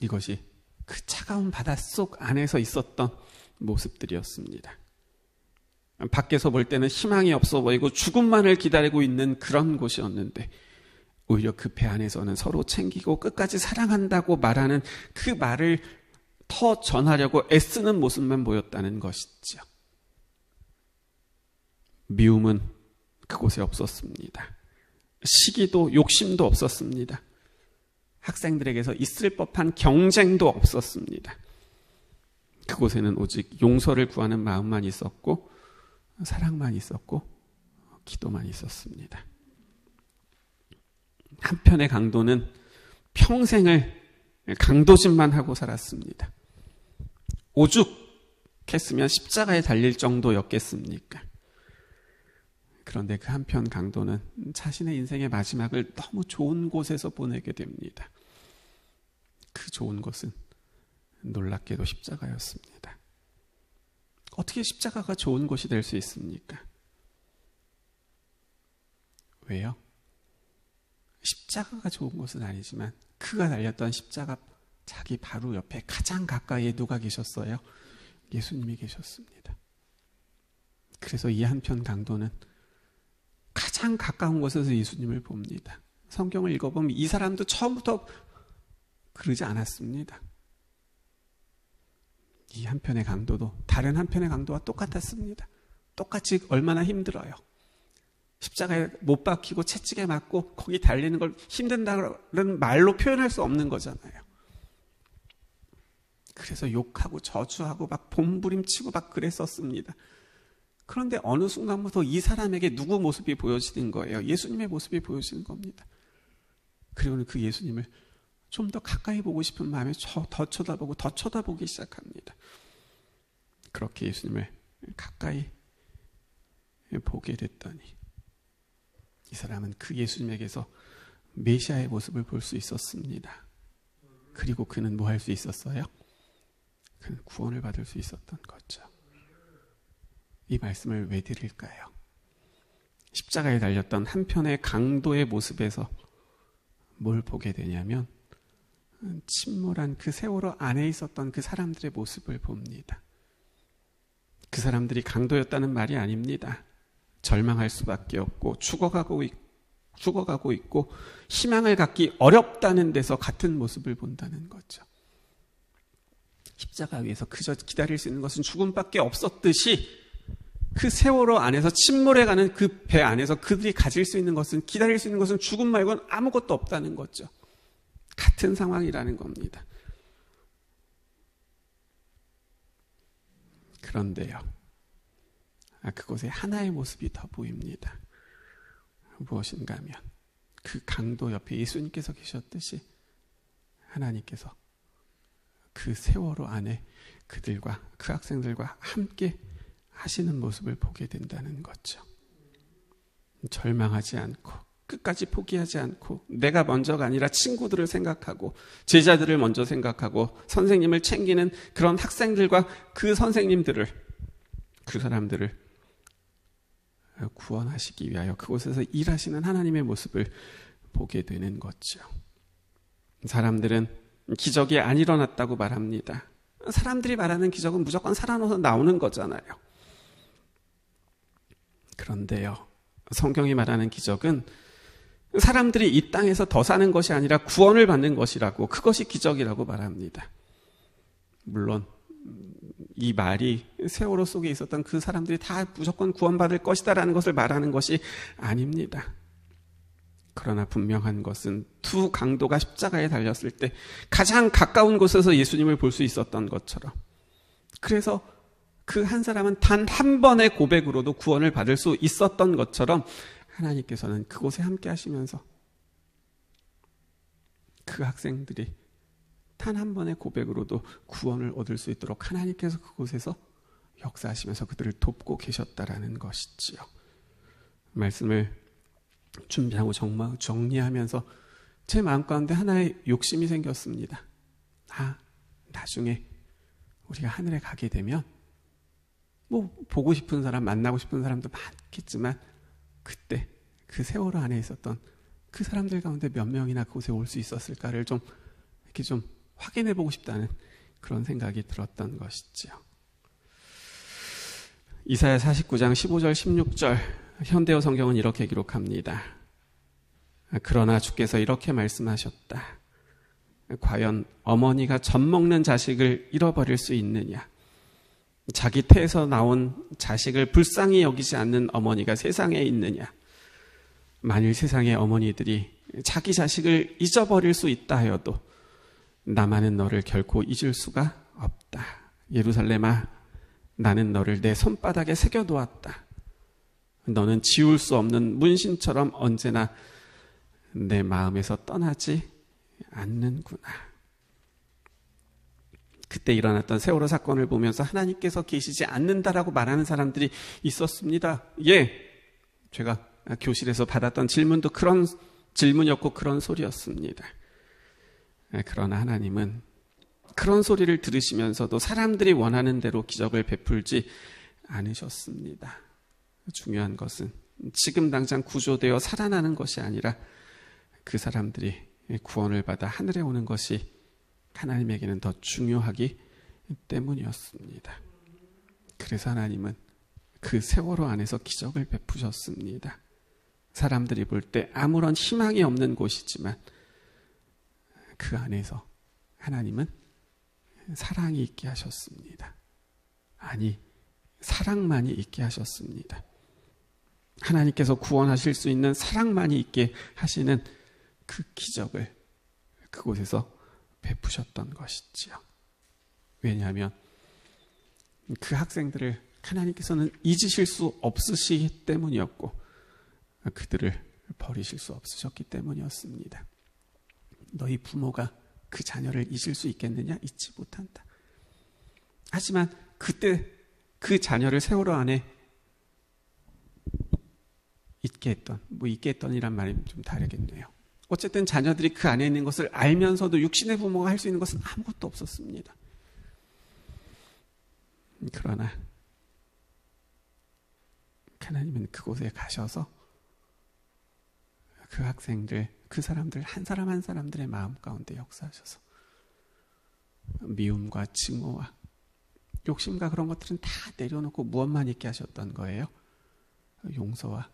이것이 그 차가운 바닷속 안에서 있었던 모습들이었습니다. 밖에서 볼 때는 희망이 없어 보이고 죽음만을 기다리고 있는 그런 곳이었는데 오히려 그 배 안에서는 서로 챙기고 끝까지 사랑한다고 말하는 그 말을 더 전하려고 애쓰는 모습만 보였다는 것이죠. 미움은 그곳에 없었습니다. 시기도 욕심도 없었습니다. 학생들에게서 있을 법한 경쟁도 없었습니다. 그곳에는 오직 용서를 구하는 마음만 있었고 사랑만 있었고 기도만 있었습니다. 한편의 강도는 평생을 강도짓만 하고 살았습니다. 오죽했으면 십자가에 달릴 정도였겠습니까? 그런데 그 한편 강도는 자신의 인생의 마지막을 너무 좋은 곳에서 보내게 됩니다. 그 좋은 곳은 놀랍게도 십자가였습니다. 어떻게 십자가가 좋은 곳이 될 수 있습니까? 왜요? 십자가가 좋은 곳은 아니지만 그가 달렸던 십자가 자기 바로 옆에 가장 가까이에 누가 계셨어요? 예수님이 계셨습니다. 그래서 이 한편 강도는 가장 가까운 곳에서 예수님을 봅니다. 성경을 읽어보면 이 사람도 처음부터 그러지 않았습니다. 이 한편의 강도도 다른 한편의 강도와 똑같았습니다. 똑같이 얼마나 힘들어요. 십자가에 못 박히고 채찍에 맞고 거기 달리는 걸 힘든다는 말로 표현할 수 없는 거잖아요. 그래서 욕하고 저주하고 막 몸부림치고 막 그랬었습니다. 그런데 어느 순간부터 이 사람에게 누구 모습이 보여지는 거예요? 예수님의 모습이 보여지는 겁니다. 그리고는 그 예수님을 좀 더 가까이 보고 싶은 마음에 더 쳐다보고 더 쳐다보기 시작합니다. 그렇게 예수님을 가까이 보게 됐더니 이 사람은 그 예수님에게서 메시아의 모습을 볼 수 있었습니다. 그리고 그는 뭐 할 수 있었어요? 그는 구원을 받을 수 있었던 거죠. 이 말씀을 왜 드릴까요? 십자가에 달렸던 한편의 강도의 모습에서 뭘 보게 되냐면 침몰한 그 세월호 안에 있었던 그 사람들의 모습을 봅니다. 그 사람들이 강도였다는 말이 아닙니다. 절망할 수밖에 없고 죽어가고 있고 희망을 갖기 어렵다는 데서 같은 모습을 본다는 거죠. 십자가 위에서 그저 기다릴 수 있는 것은 죽음밖에 없었듯이 그 세월호 안에서 침몰해가는 그 배 안에서 그들이 가질 수 있는 것은 기다릴 수 있는 것은 죽음 말고는 아무것도 없다는 거죠. 같은 상황이라는 겁니다. 그런데요. 그곳에 하나의 모습이 더 보입니다. 무엇인가 하면 그 강도 옆에 예수님께서 계셨듯이 하나님께서 그 세월호 안에 그들과 그 학생들과 함께 하시는 모습을 보게 된다는 거죠. 절망하지 않고 끝까지 포기하지 않고 내가 먼저가 아니라 친구들을 생각하고 제자들을 먼저 생각하고 선생님을 챙기는 그런 학생들과 그 선생님들을 그 사람들을 구원하시기 위하여 그곳에서 일하시는 하나님의 모습을 보게 되는 거죠. 사람들은 기적이 안 일어났다고 말합니다. 사람들이 말하는 기적은 무조건 살아나서 나오는 거잖아요. 그런데요, 성경이 말하는 기적은 사람들이 이 땅에서 더 사는 것이 아니라 구원을 받는 것이라고, 그것이 기적이라고 말합니다. 물론 이 말이 세월호 속에 있었던 그 사람들이 다 무조건 구원받을 것이다라는 것을 말하는 것이 아닙니다. 그러나 분명한 것은 두 강도가 십자가에 달렸을 때 가장 가까운 곳에서 예수님을 볼 수 있었던 것처럼, 그래서 그 한 사람은 단 한 번의 고백으로도 구원을 받을 수 있었던 것처럼 하나님께서는 그곳에 함께 하시면서 그 학생들이 단 한 번의 고백으로도 구원을 얻을 수 있도록 하나님께서 그곳에서 역사하시면서 그들을 돕고 계셨다라는 것이지요. 말씀을 준비하고 정리하면서 제 마음 가운데 하나의 욕심이 생겼습니다. 나중에 우리가 하늘에 가게 되면 뭐 보고 싶은 사람, 만나고 싶은 사람도 많겠지만 그때 그 세월호 안에 있었던 그 사람들 가운데 몇 명이나 그곳에 올 수 있었을까를 이렇게 좀 확인해 보고 싶다는 그런 생각이 들었던 것이지요. 이사야 49장 15절 16절 현대어 성경은 이렇게 기록합니다. 그러나 주께서 이렇게 말씀하셨다. 과연 어머니가 젖먹는 자식을 잃어버릴 수 있느냐? 자기 태에서 나온 자식을 불쌍히 여기지 않는 어머니가 세상에 있느냐? 만일 세상의 어머니들이 자기 자식을 잊어버릴 수 있다 하여도 나만은 너를 결코 잊을 수가 없다. 예루살렘아, 나는 너를 내 손바닥에 새겨두었다. 너는 지울 수 없는 문신처럼 언제나 내 마음에서 떠나지 않는구나. 그때 일어났던 세월호 사건을 보면서 하나님께서 계시지 않는다라고 말하는 사람들이 있었습니다. 예, 제가 교실에서 받았던 질문도 그런 질문이었고 그런 소리였습니다. 그러나 하나님은 그런 소리를 들으시면서도 사람들이 원하는 대로 기적을 베풀지 않으셨습니다. 중요한 것은 지금 당장 구조되어 살아나는 것이 아니라 그 사람들이 구원을 받아 하늘에 오는 것이 하나님에게는 더 중요하기 때문이었습니다. 그래서 하나님은 그 세월호 안에서 기적을 베푸셨습니다. 사람들이 볼 때 아무런 희망이 없는 곳이지만 그 안에서 하나님은 사랑이 있게 하셨습니다. 아니, 사랑만이 있게 하셨습니다. 하나님께서 구원하실 수 있는 사랑만이 있게 하시는 그 기적을 그곳에서 베푸셨던 것이지요. 왜냐하면 그 학생들을 하나님께서는 잊으실 수 없으시기 때문이었고 그들을 버리실 수 없으셨기 때문이었습니다. 너희 부모가 그 자녀를 잊을 수 있겠느냐? 잊지 못한다. 하지만 그때 그 자녀를 세월호 안에 잊게 했던, 잊게 했던이란 말이 좀 다르겠네요. 어쨌든 자녀들이 그 안에 있는 것을 알면서도 육신의 부모가 할 수 있는 것은 아무것도 없었습니다. 그러나 하나님은 그곳에 가셔서 그 학생들, 그 사람들 한 사람 한 사람들의 마음 가운데 역사하셔서 미움과 증오와 욕심과 그런 것들은 다 내려놓고 무엇만 있게 하셨던 거예요? 용서와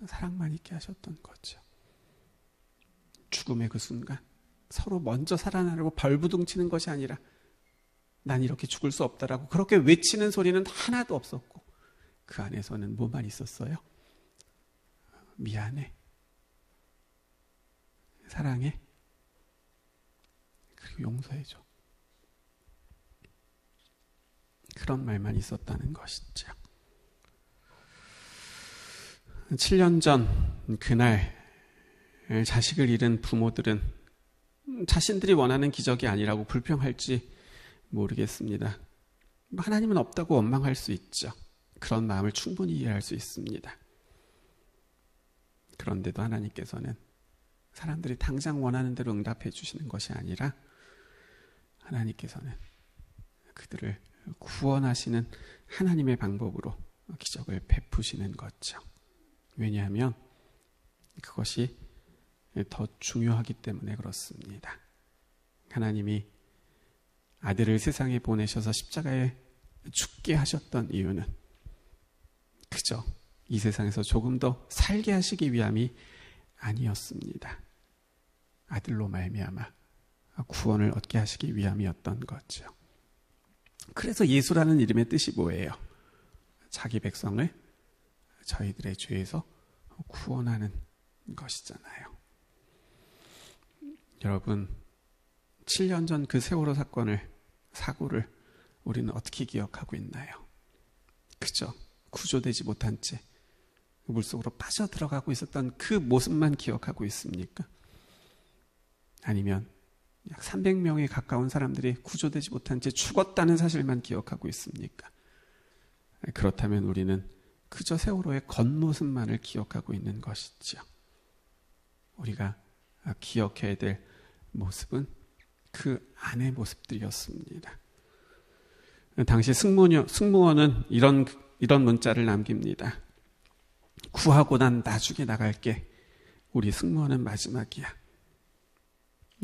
사랑만 있게 하셨던 거죠. 죽음의 그 순간 서로 먼저 살아나려고 벌부둥치는 것이 아니라 난 이렇게 죽을 수 없다라고 그렇게 외치는 소리는 하나도 없었고 그 안에서는 뭐만 있었어요? 미안해, 사랑해, 그리고 용서해줘. 그런 말만 있었다는 것이죠. 7년 전 그날 자식을 잃은 부모들은 자신들이 원하는 기적이 아니라고 불평할지 모르겠습니다. 하나님은 없다고 원망할 수 있죠. 그런 마음을 충분히 이해할 수 있습니다. 그런데도 하나님께서는 사람들이 당장 원하는 대로 응답해 주시는 것이 아니라 하나님께서는 그들을 구원하시는 하나님의 방법으로 기적을 베푸시는 거죠. 왜냐하면 그것이 더 중요하기 때문에 그렇습니다. 하나님이 아들을 세상에 보내셔서 십자가에 죽게 하셨던 이유는 그저 이 세상에서 조금 더 살게 하시기 위함이 아니었습니다. 아들로 말미암아 구원을 얻게 하시기 위함이었던 거죠. 그래서 예수라는 이름의 뜻이 뭐예요? 자기 백성을 저희들의 죄에서 구원하는 것이잖아요. 여러분, 7년 전 그 세월호 사고를 우리는 어떻게 기억하고 있나요? 그죠? 구조되지 못한 채 물속으로 빠져들어가고 있었던 그 모습만 기억하고 있습니까? 아니면 약 300명에 가까운 사람들이 구조되지 못한 채 죽었다는 사실만 기억하고 있습니까? 그렇다면 우리는 그저 세월호의 겉모습만을 기억하고 있는 것이죠. 우리가 기억해야 될 모습은 그 안의 모습들이었습니다. 당시 승무원은 이런 문자를 남깁니다. 구하고 난 나중에 나갈게. 우리 승무원은 마지막이야.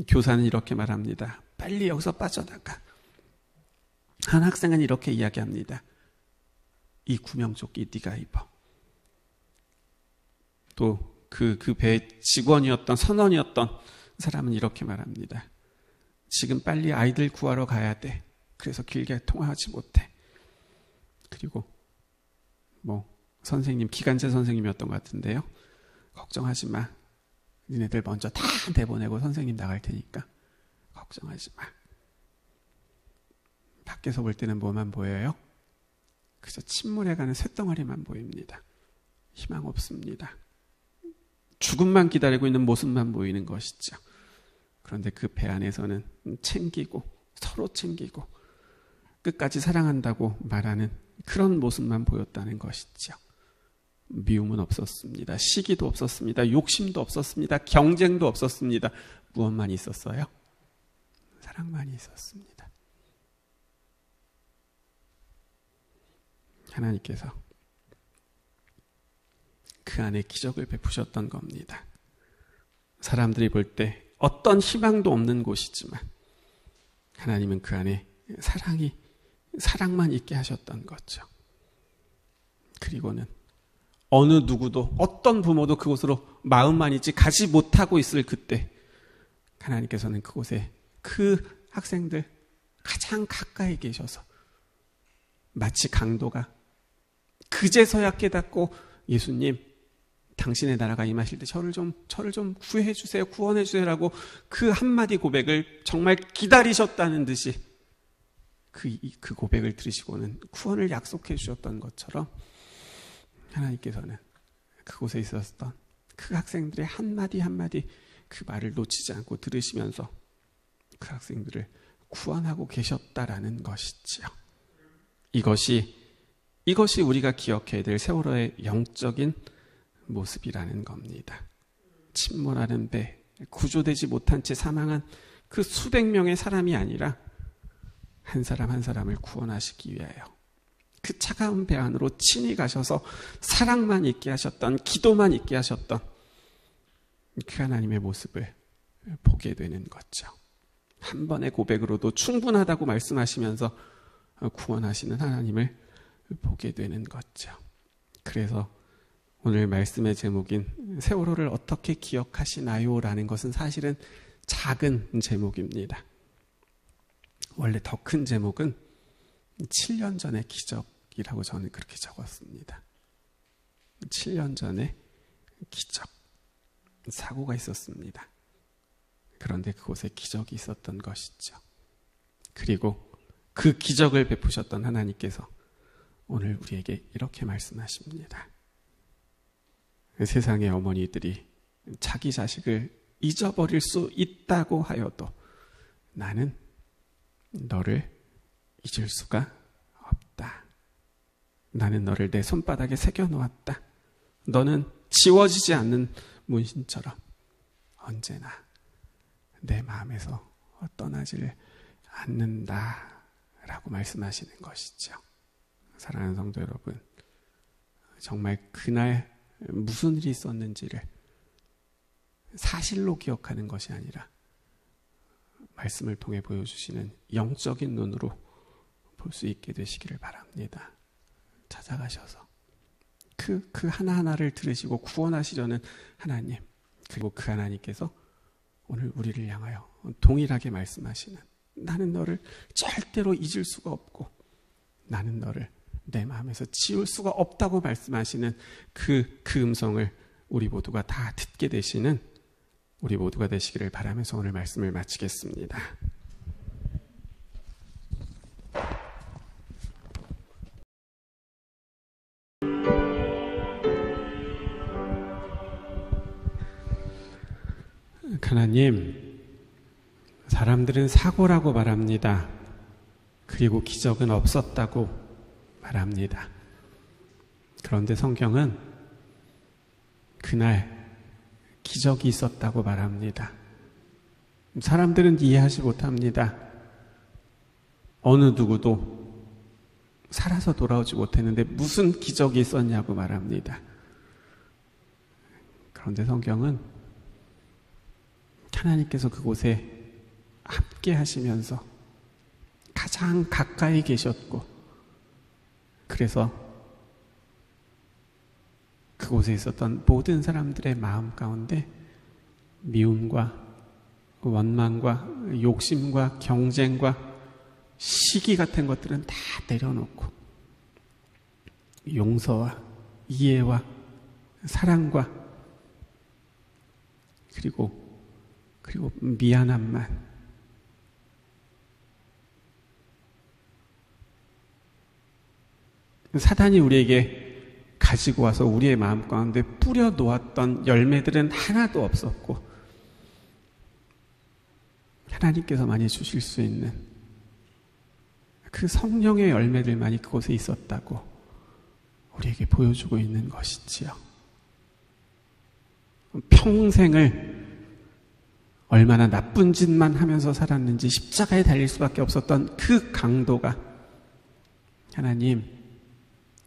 교사는 이렇게 말합니다. 빨리 여기서 빠져나가. 한 학생은 이렇게 이야기합니다. 이 구명조끼 네가 입어. 또 그 배 직원이었던 선원이었던 사람은 이렇게 말합니다. 지금 빨리 아이들 구하러 가야 돼. 그래서 길게 통화하지 못해. 그리고 선생님, 기간제 선생님이었던 것 같은데요. 걱정하지 마. 니네들 먼저 다 내보내고 선생님 나갈 테니까 걱정하지 마. 밖에서 볼 때는 뭐만 보여요? 그저 침몰해 가는 쇳덩어리만 보입니다. 희망 없습니다. 죽음만 기다리고 있는 모습만 보이는 것이죠. 그런데 그 배 안에서는 챙기고 서로 챙기고 끝까지 사랑한다고 말하는 그런 모습만 보였다는 것이죠. 미움은 없었습니다. 시기도 없었습니다. 욕심도 없었습니다. 경쟁도 없었습니다. 무엇만 있었어요? 사랑만 있었습니다. 하나님께서 그 안에 기적을 베푸셨던 겁니다. 사람들이 볼 때 어떤 희망도 없는 곳이지만 하나님은 그 안에 사랑만 있게 하셨던 거죠. 그리고는 어느 누구도 어떤 부모도 그곳으로 마음만 있지 가지 못하고 있을 그때 하나님께서는 그곳에 그 학생들 가장 가까이 계셔서 마치 강도가 그제서야 깨닫고 예수님 당신의 나라가 임하실 때 저를 좀 구해 주세요. 구원해 주세요라고 그 한마디 고백을 정말 기다리셨다는 듯이 그 고백을 들으시고는 구원을 약속해 주셨던 것처럼 하나님께서는 그곳에 있었던 그 학생들의 한마디 한마디 그 말을 놓치지 않고 들으시면서 그 학생들을 구원하고 계셨다라는 것이지요. 이것이 우리가 기억해야 될 세월호의 영적인 모습이라는 겁니다. 침몰하는 배, 구조되지 못한 채 사망한 그 수백 명의 사람이 아니라 한 사람 한 사람을 구원하시기 위하여 그 차가운 배 안으로 친히 가셔서 사랑만 있게 하셨던, 기도만 있게 하셨던 그 하나님의 모습을 보게 되는 거죠. 한 번의 고백으로도 충분하다고 말씀하시면서 구원하시는 하나님을 보게 되는 거죠. 그래서 오늘 말씀의 제목인 세월호를 어떻게 기억하시나요? 라는 것은 사실은 작은 제목입니다. 원래 더 큰 제목은 7년 전의 기적이라고 저는 그렇게 적었습니다. 7년 전의 기적. 사고가 있었습니다. 그런데 그곳에 기적이 있었던 것이죠. 그리고 그 기적을 베푸셨던 하나님께서 오늘 우리에게 이렇게 말씀하십니다. 세상의 어머니들이 자기 자식을 잊어버릴 수 있다고 하여도 나는 너를 잊을 수가 없다. 나는 너를 내 손바닥에 새겨놓았다. 너는 지워지지 않는 문신처럼 언제나 내 마음에서 떠나질 않는다 라고 말씀하시는 것이죠. 사랑하는 성도 여러분, 정말 그날 무슨 일이 있었는지를 사실로 기억하는 것이 아니라 말씀을 통해 보여주시는 영적인 눈으로 볼 수 있게 되시기를 바랍니다. 찾아가셔서 그 하나하나를 들으시고 구원하시려는 하나님, 그리고 그 하나님께서 오늘 우리를 향하여 동일하게 말씀하시는 나는 너를 절대로 잊을 수가 없고 나는 너를 내 마음에서 지울 수가 없다고 말씀하시는 그 음성을 우리 모두가 다 듣게 되시는 우리 모두가 되시기를 바라면서 오늘 말씀을 마치겠습니다. 하나님, 사람들은 사고라고 말합니다. 그리고 기적은 없었다고 말합니다. 그런데 성경은 그날 기적이 있었다고 말합니다. 사람들은 이해하지 못합니다. 어느 누구도 살아서 돌아오지 못했는데 무슨 기적이 있었냐고 말합니다. 그런데 성경은 하나님께서 그곳에 함께 하시면서 가장 가까이 계셨고 그래서 그곳에 있었던 모든 사람들의 마음 가운데 미움과 원망과 욕심과 경쟁과 시기 같은 것들은 다 내려놓고 용서와 이해와 사랑과 그리고 미안함만, 사단이 우리에게 가지고 와서 우리의 마음 가운데 뿌려 놓았던 열매들은 하나도 없었고 하나님께서 많이 주실 수 있는 그 성령의 열매들만이 그곳에 있었다고 우리에게 보여주고 있는 것이지요. 평생을 얼마나 나쁜 짓만 하면서 살았는지 십자가에 달릴 수밖에 없었던 그 강도가 하나님,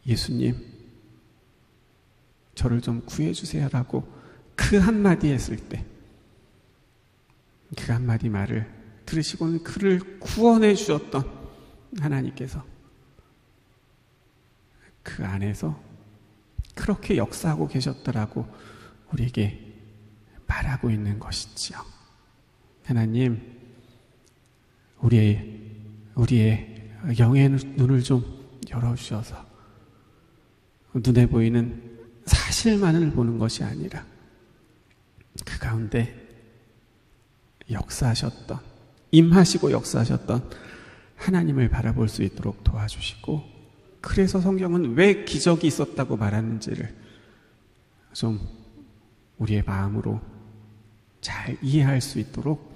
예수님, 저를 좀 구해주세요라고 그 한마디 했을 때 그 한마디 말을 들으시고는 그를 구원해 주셨던 하나님께서 그 안에서 그렇게 역사하고 계셨더라고 우리에게 말하고 있는 것이지요. 하나님, 우리의 영의 눈을 좀 열어주셔서 눈에 보이는 사실만을 보는 것이 아니라 그 가운데 역사하셨던, 임하시고 역사하셨던 하나님을 바라볼 수 있도록 도와주시고, 그래서 성경은 왜 기적이 있었다고 말하는지를 좀 우리의 마음으로 잘 이해할 수 있도록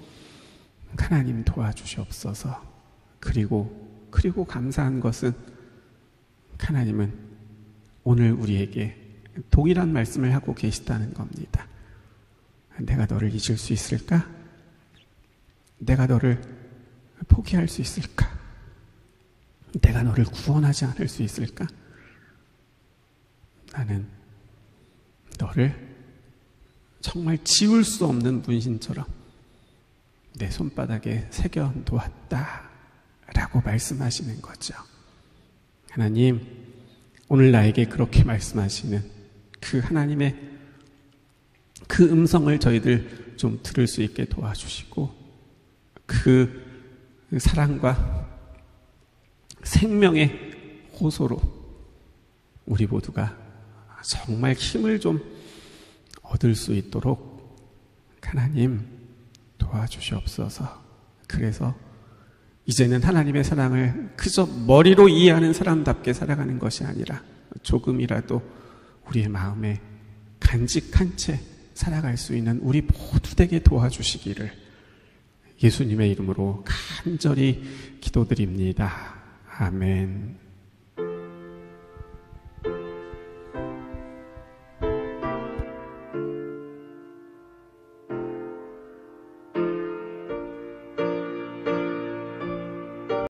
하나님 도와주시옵소서. 그리고 감사한 것은 하나님은 오늘 우리에게 동일한 말씀을 하고 계시다는 겁니다. 내가 너를 잊을 수 있을까? 내가 너를 포기할 수 있을까? 내가 너를 구원하지 않을 수 있을까? 나는 너를 정말 지울 수 없는 문신처럼 내 손바닥에 새겨 놓았다 라고 말씀하시는 거죠. 하나님, 오늘 나에게 그렇게 말씀하시는 그 하나님의 그 음성을 저희들 좀 들을 수 있게 도와주시고, 그 사랑과 생명의 호소로 우리 모두가 정말 힘을 좀 얻을 수 있도록 하나님 도와주시옵소서. 그래서 이제는 하나님의 사랑을 그저 머리로 이해하는 사람답게 살아가는 것이 아니라 조금이라도 우리의 마음에 간직한 채 살아갈 수 있는 우리 모두 되게 도와주시기를 예수님의 이름으로 간절히 기도드립니다. 아멘.